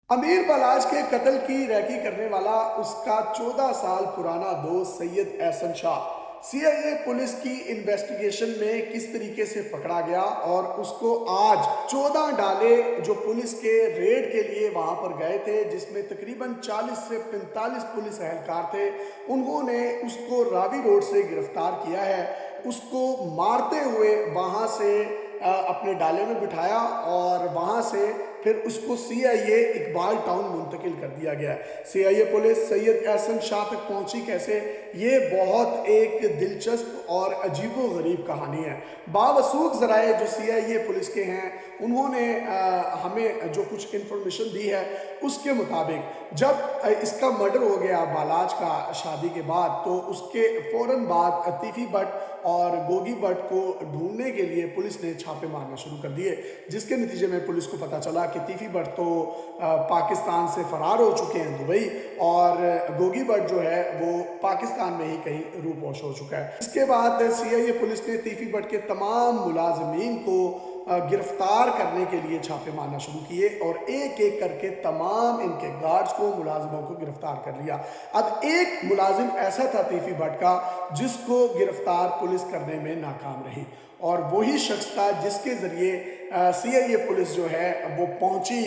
امیر بلاج کے قتل کی ریکی کرنے والا اس کا 14 سال پرانا دوست سید احسن شاہ سی آئی اے پولیس کی انویسٹیگیشن میں کس طریقے سے پکڑا گیا اور اس کو آج 14 ڈالے جو پولیس کے ریڈ کے لیے وہاں پر گئے تھے جس میں تقریباً 40 سے 45 پولیس اہلکار تھے، انہوں نے اس کو راوی روڈ سے گرفتار کیا ہے۔ اس کو مارتے ہوئے وہاں سے اپنے ڈالے میں بٹھایا اور وہاں سے پھر اس کو سی آئی اے اقبال ٹاؤن منتقل کر دیا گیا۔ سی آئی اے پولیس سید احسن شاہ تک پہنچی کیسے، یہ بہت ایک دلچسپ اور عجیب و غریب کہانی ہے۔ باوثوق ذرائع جو سی آئی اے پولیس کے ہیں انہوں نے ہمیں جو کچھ انفارمیشن دی ہے اس کے مطابق جب اس کا مرڈر ہو گیا بالاج کا شادی کے بعد، تو اس کے فوراً بعد عطیفی بٹ اور گوگی بٹ کو ڈھونڈنے کے لیے پولیس نے چھاپے مارنا شروع کر دیے، جس کے نتیجے میں پولیس کو پتہ چلا کہ عطیفی بٹ تو پاکستان سے فرار ہو چکے ہیں دبئی، اور گوگی بٹ جو ہے وہ پاکستان میں ہی کہیں روح پوش ہو چکا ہے۔ اس کے بعد سی آئی اے پولیس نے عطیفی بٹ کے تمام ملازمین کو گرفتار کرنے کے لیے چھاپے مارنا شروع کیے اور ایک ایک کر کے تمام ان کے گارڈز کو، ملازموں کو گرفتار کر لیا۔ اب ایک ملازم ایسا تھا عطیفی بٹ کا جس کو گرفتار پولیس کرنے میں ناکام رہی، اور وہی شخص تھا جس کے ذریعے سی آئی اے پولیس جو ہے وہ پہنچی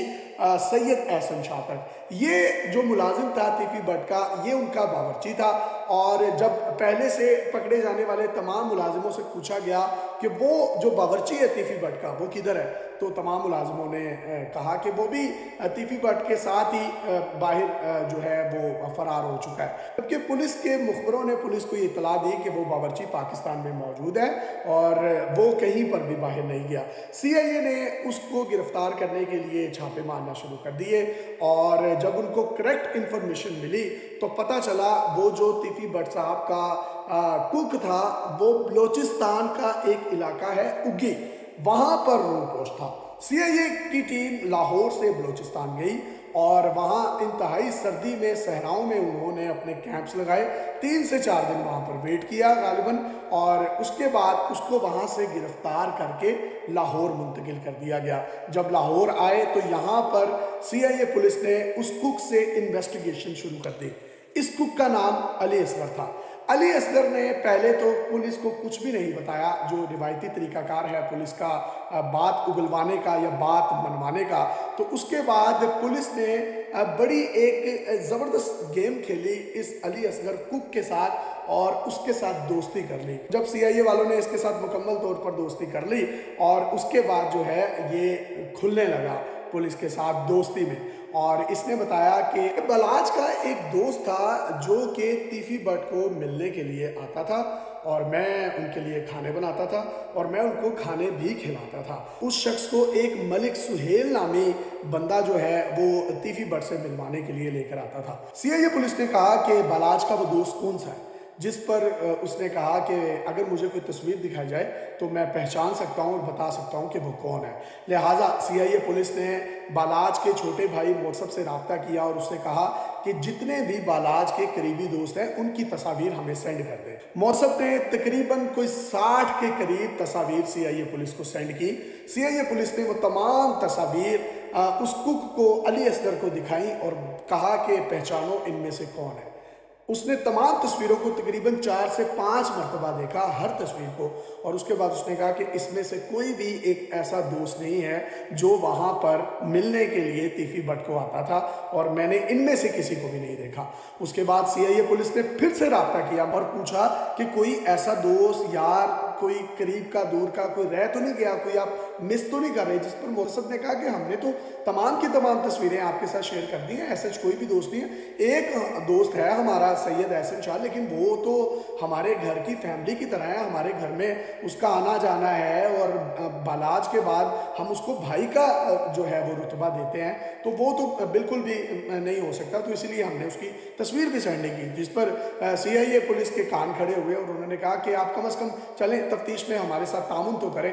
سید احسن شاہ تک۔ یہ جو ملازم تھا عطیفی بٹ کا، یہ ان کا باورچی تھا، اور جب پہلے سے پکڑے جانے والے تمام ملازموں سے پوچھا گیا کہ وہ جو باورچی ہے عطیفی بٹ کا وہ کدھر ہے، تو تمام ملازموں نے کہا کہ وہ بھی عطیفی بٹ کے ساتھ ہی باہر جو ہے وہ فرار ہو چکا ہے، جبکہ پولیس کے مخبروں نے پولیس کو یہ اطلاع دی کہ وہ باورچی پاکستان میں موجود ہے اور وہ کہیں پر بھی باہر نہیں گیا۔ سی آئی اے نے اس کو گرفتار کرنے کے لیے چھاپے مارنا شروع کر دیے، اور جب ان کو کریکٹ انفارمیشن ملی تو پتہ چلا وہ جو عطیفی بٹ صاحب کا کوک تھا وہ بلوچستان کا ایک علاقہ ہے اگی، وہاں پر روح پوش تھا۔ سی آئی اے کی ٹیم لاہور سے بلوچستان گئی اور وہاں انتہائی سردی میں صحراؤں میں انہوں نے اپنے کیمپس لگائے، 3 سے 4 دن وہاں پر ویٹ کیا غالباً، اور اس کے بعد اس کو وہاں سے گرفتار کر کے لاہور منتقل کر دیا گیا۔ جب لاہور آئے تو یہاں پر سی آئی اے پولیس نے اس کوک سے انویسٹیگیشن شروع کر دی۔ اس کوک کا نام علی اصغر تھا۔ علی اصغر نے پہلے تو پولیس کو کچھ بھی نہیں بتایا، جو روایتی طریقہ کار ہے پولیس کا بات اگلوانے کا یا بات منوانے کا، تو اس کے بعد پولیس نے بڑی ایک زبردست گیم کھیلی اس علی اصغر کوک کے ساتھ اور اس کے ساتھ دوستی کر لی۔ جب سی آئی اے والوں نے اس کے ساتھ مکمل طور پر دوستی کر لی اور اس کے بعد جو ہے یہ کھلنے لگا پولیس کے ساتھ دوستی میں، اور اس نے بتایا کہ بلاج کا ایک دوست تھا جو کہ عطیفی بٹ کو ملنے کے لیے آتا تھا اور میں ان کے لیے کھانے بناتا تھا اور میں ان کو کھانے بھی کھلاتا تھا۔ اس شخص کو ایک ملک سہیل نامی بندہ جو ہے وہ عطیفی بٹ سے ملوانے کے لیے لے کر آتا تھا۔ سی آئی اے پولیس نے کہا کہ بلاج کا وہ دوست کون سا ہے، جس پر اس نے کہا کہ اگر مجھے کوئی تصویر دکھائی جائے تو میں پہچان سکتا ہوں اور بتا سکتا ہوں کہ وہ کون ہے۔ لہٰذا سی آئی اے پولیس نے بالاج کے چھوٹے بھائی موصف سے رابطہ کیا اور اس سے کہا کہ جتنے بھی بالاج کے قریبی دوست ہیں ان کی تصاویر ہمیں سینڈ کر دیں۔ موصف نے تقریباً کوئی 60 کے قریب تصاویر سی آئی اے پولیس کو سینڈ کی۔ سی آئی اے پولیس نے وہ تمام تصاویر اس کوک کو، علی اصغر کو دکھائیں اور کہا کہ پہچانو ان میں سے کون ہے۔ اس نے تمام تصویروں کو تقریباً 4 سے 5 مرتبہ دیکھا، ہر تصویر کو، اور اس کے بعد اس نے کہا کہ اس میں سے کوئی بھی ایک ایسا دوست نہیں ہے جو وہاں پر ملنے کے لیے عطیفی بٹ کو آتا تھا، اور میں نے ان میں سے کسی کو بھی نہیں دیکھا۔ اس کے بعد سی آئی اے پولیس نے پھر سے رابطہ کیا اور پوچھا کہ کوئی ایسا دوست، یار، کوئی قریب کا، دور کا، کوئی رہ تو نہیں گیا، کوئی آپ مس تو نہیں کر رہے، جس پر موصف نے کہا کہ ہم نے تو تمام کی تمام تصویریں آپ کے ساتھ شیئر کر دی ہیں، ایسا کوئی بھی دوست نہیں ہے۔ ایک دوست ہے ہمارا سید احسن شاہ، لیکن وہ تو ہمارے گھر کی فیملی کی طرح ہے، ہمارے گھر میں اس کا آنا جانا ہے، اور بالاج کے بعد ہم اس کو بھائی کا جو ہے وہ رتبہ دیتے ہیں، تو وہ تو بالکل بھی نہیں ہو سکتا، تو اسی لیے ہم نے اس کی تصویر بھی سینڈ نہیں کی۔ جس پر سی آئی اے پولیس کے کان کھڑے ہوئے اور انہوں نے کہا کہ آپ کم از کم چلیں تفتیش میں ہمارے ساتھ تعاون تو کریں،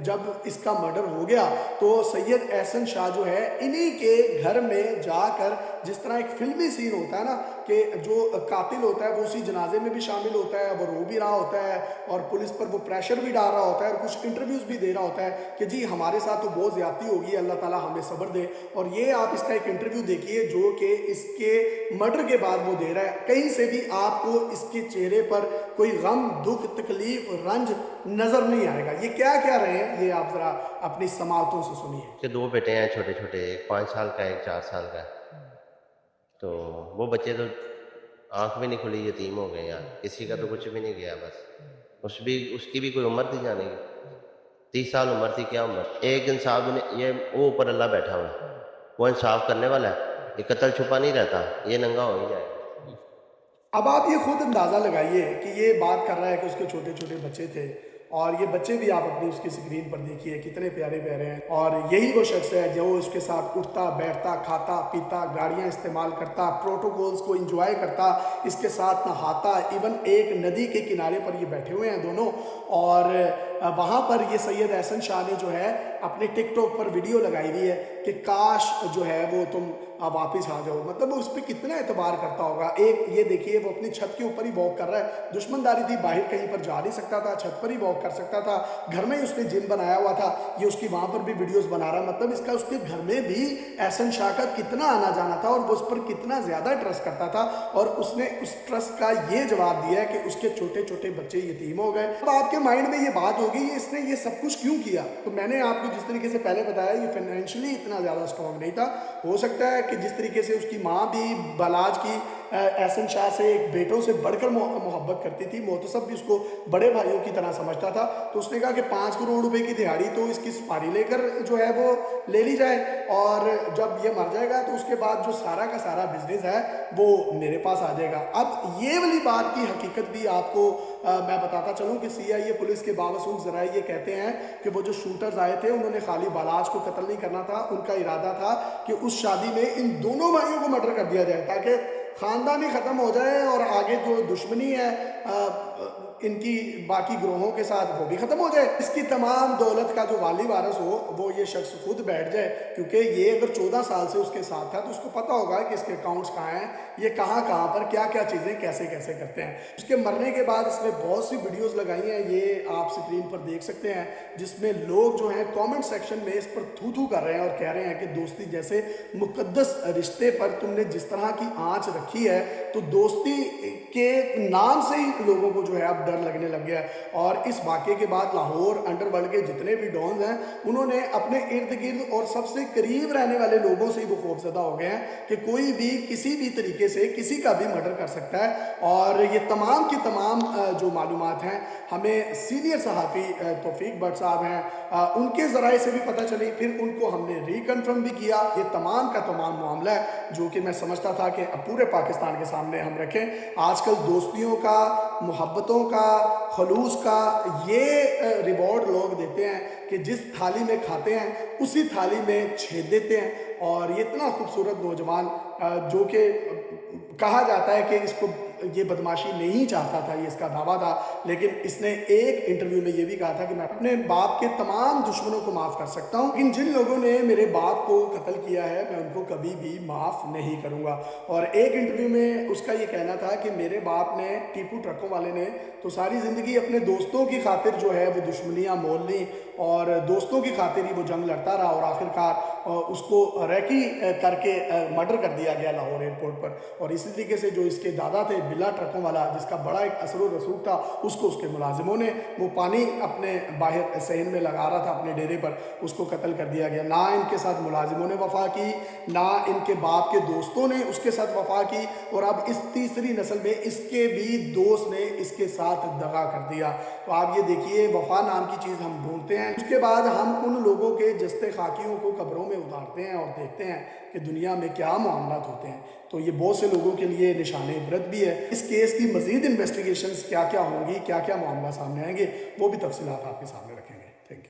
جب اس کا مرڈر ہو گیا تو سید احسن شاہ جو ہے انہی کے گھر میں جا کر, جس طرح ایک فلمی سین ہوتا ہے نا کہ جو قاتل ہوتا ہے وہ اسی جنازے میں بھی شامل ہوتا ہے, وہ رو بھی رہا ہوتا ہے اور پولیس پر وہ پریشر بھی ڈال رہا ہوتا ہے اور کچھ انٹرویوز بھی دے رہا ہوتا ہے کہ جی ہمارے ساتھ تو بہت زیادتی ہوگی, اللہ تعالیٰ ہمیں صبر دے. اور یہ آپ اس کا ایک انٹرویو دیکھیے جو کہ اس کے مرڈر کے بعد وہ دے رہا ہے. کہیں سے بھی آپ کو اس کے چہرے پر کوئی غم, دکھ, تکلیف, رنج نظر نہیں آئے گا. یہ کیا کیا رہے ہیں یہ آپ ذرا اپنی سماعتوں سے سنیے. کہ 2 بیٹے ہیں چھوٹے چھوٹے, ایک 5 سال کا, ایک 4 سال کا. تو وہ بچے تو آنکھ بھی نہیں کھلی, یتیم ہو گئے یار. کسی کا تو کچھ بھی نہیں گیا. بس اس کی بھی کوئی عمر تھی جانے کی, 30 سال عمر تھی. کیا عمر, ایک انصاف یہ وہ اوپر اللہ بیٹھا ہوا ہے, وہ انصاف کرنے والا ہے. یہ قتل چھپا نہیں رہتا, یہ ننگا ہو ہی جائے. اب آپ یہ خود اندازہ لگائیے کہ یہ بات کر رہا ہے کہ اس کے چھوٹے چھوٹے بچے تھے, اور یہ بچے بھی آپ اپنی اس کی اسکرین پر دیکھیے کتنے پیارے پیارے ہیں. اور یہی وہ شخص ہے جو اس کے ساتھ اٹھتا بیٹھتا, کھاتا پیتا, گاڑیاں استعمال کرتا, پروٹوکولز کو انجوائے کرتا, اس کے ساتھ نہاتا. ایون ایک ندی کے کنارے پر یہ بیٹھے ہوئے ہیں دونوں, اور وہاں پر یہ سید احسن شاہ نے جو ہے اپنے ٹک ٹاک پر ویڈیو لگائی ہوئی ہے کہ کاش جو ہے وہ تم واپس آ جاؤ. مطلب اس پہ کتنا اعتبار کرتا ہوگا. ایک یہ دیکھیے وہ اپنی چھت کے اوپر ہی واک کر رہا ہے. دشمنداری تھی, باہر کہیں پر جا نہیں سکتا تھا, چھت پر ہی واک کر سکتا تھا. گھر میں اس نے جم بنایا ہوا تھا, یہ اس کی وہاں پر بھی ویڈیوز بنا رہا. مطلب اس کا اس کے گھر میں بھی احسن شاہ کا کتنا آنا جانا تھا اور وہ اس پر کتنا زیادہ ٹرسٹ کرتا تھا, اور اس نے اس ٹرسٹ کا یہ جواب دیا ہے کہ اس کے چھوٹے چھوٹے بچے یتیم ہو گئے. اب آپ کے مائنڈ میں یہ بات ہوگی اس نے یہ سب کچھ کیوں کیا. تو میں نے آپ کو جس طریقے سے پہلے بتایا یہ فائنینشلی اتنا زیادہ اسٹرانگ نہیں تھا. ہو سکتا ہے کہ جس طریقے سے اس کی ماں بھی بالاج کی احسن شاہ سے ایک بیٹوں سے بڑھ کر محبت کرتی تھی, محتسب بھی اس کو بڑے بھائیوں کی طرح سمجھتا تھا, تو اس نے کہا کہ 5 کروڑ روپے کی دہاڑی تو اس کی سپاری لے کر جو ہے وہ لے لی جائے, اور جب یہ مر جائے گا تو اس کے بعد جو سارا کا سارا بزنس ہے وہ میرے پاس آ جائے گا. اب یہ والی بات کی حقیقت بھی آپ کو میں بتاتا چلوں کہ CIA پولیس کے باوسط ذرائع یہ کہتے ہیں کہ وہ جو شوٹرز آئے تھے انہوں نے خالی بالاج کو قتل نہیں کرنا تھا, ان کا ارادہ تھا کہ اس شادی میں ان دونوں بھائیوں کو مرڈر کر دیا جائے تاکہ خاندان ہی ختم ہو جائے اور آگے جو دشمنی ہے ان کی باقی گروہوں کے ساتھ وہ بھی ختم ہو جائے. اس کی تمام دولت کا جو والی وارث ہو وہ یہ شخص خود بیٹھ جائے, کیونکہ یہ اگر 14 سال سے اس کے ساتھ تھا تو اس کو پتا ہوگا کہ اس کے اکاؤنٹس کہاں ہیں, یہ کہاں کہاں پر کیا کیا چیزیں کیسے کیسے کرتے ہیں. اس کے مرنے کے بعد اس نے بہت سی ویڈیوز لگائی ہیں, یہ آپ سکرین پر دیکھ سکتے ہیں, جس میں لوگ جو ہیں کامنٹ سیکشن میں اس پر تھو تھو کر رہے ہیں اور کہہ رہے ہیں کہ دوستی جیسے مقدس رشتے پر تم نے جس طرح کی آنچ رکھی ہے تو دوستی کے نام سے ہی لوگوں کو جو ہے اب ڈر لگنے لگ گیا ہے. اور اس واقعے کے بعد لاہور انڈر ورلڈ کے جتنے بھی ڈونز ہیں انہوں نے اپنے ارد گرد اور سب سے قریب رہنے والے لوگوں سے ہی وہ خوف زدہ ہو گئے ہیں کہ کوئی بھی کسی بھی طریقے سے کسی کا بھی مرڈر کر سکتا ہے. اور یہ تمام کی تمام جو معلومات ہیں ہمیں سینئر صحافی توفیق بٹ صاحب ہیں ان کے ذرائع سے بھی پتہ چلی, پھر ان کو ہم نے ریکنفرم بھی کیا. یہ تمام کا تمام معاملہ ہے جو کہ میں سمجھتا تھا کہ اب پورے پاکستان کے سامنے ہم رکھیں. آج کل دوستیوں کا, محبتوں کا, خلوص کا یہ ریوارڈ لوگ دیتے ہیں کہ جس تھالی میں کھاتے ہیں اسی تھالی میں چھید دیتے ہیں. اور یہ اتنا خوبصورت نوجوان جو کہ کہا جاتا ہے کہ اس کو یہ بدماشی نہیں چاہتا تھا, یہ اس کا دعویٰ تھا, لیکن اس نے ایک انٹرویو میں یہ بھی کہا تھا کہ میں اپنے باپ کے تمام دشمنوں کو معاف کر سکتا ہوں, لیکن جن لوگوں نے میرے باپ کو قتل کیا ہے میں ان کو کبھی بھی معاف نہیں کروں گا. اور ایک انٹرویو میں اس کا یہ کہنا تھا کہ میرے باپ نے, ٹیپو ٹرکوں والے نے تو ساری زندگی اپنے دوستوں کی خاطر جو ہے وہ دشمنیاں مول لی اور دوستوں کی خاطر ہی وہ جنگ لڑتا رہا, اور آخرکار اس کو ریکی کر کے مرڈر کر دیا گیا لاہور ایئرپورٹ پر. اور اسی طریقے سے جو اس کے دادا تھے بلا ٹرکوں والا جس کا بڑا ایک اثر و رسوخ تھا, اس کو اس کے ملازموں نے وہ پانی اپنے باہر صحن میں لگا رہا تھا اپنے ڈیرے پر, اس کو قتل کر دیا گیا. نہ ان کے ساتھ ملازموں نے وفا کی, نہ ان کے باپ کے دوستوں نے اس کے ساتھ وفا کی, اور اب اس تیسری نسل میں اس کے بھی دوست نے اس کے ساتھ دغا کر دیا. تو آپ یہ دیکھیے وفا نام کی چیز ہم ڈھونڈتے ہیں, اس کے بعد ہم ان لوگوں کے جستے خاکیوں کو قبروں میں اتارتے ہیں اور دیکھتے ہیں کہ دنیا میں کیا معاملات ہوتے ہیں. تو یہ بہت سے لوگوں کے لیے نشان عبرت بھی ہے. اس کیس کی مزید انویسٹیگیشنز کیا کیا ہوں گی, کیا کیا معاملہ سامنے آئیں گے, وہ بھی تفصیلات آپ کے سامنے رکھیں گے.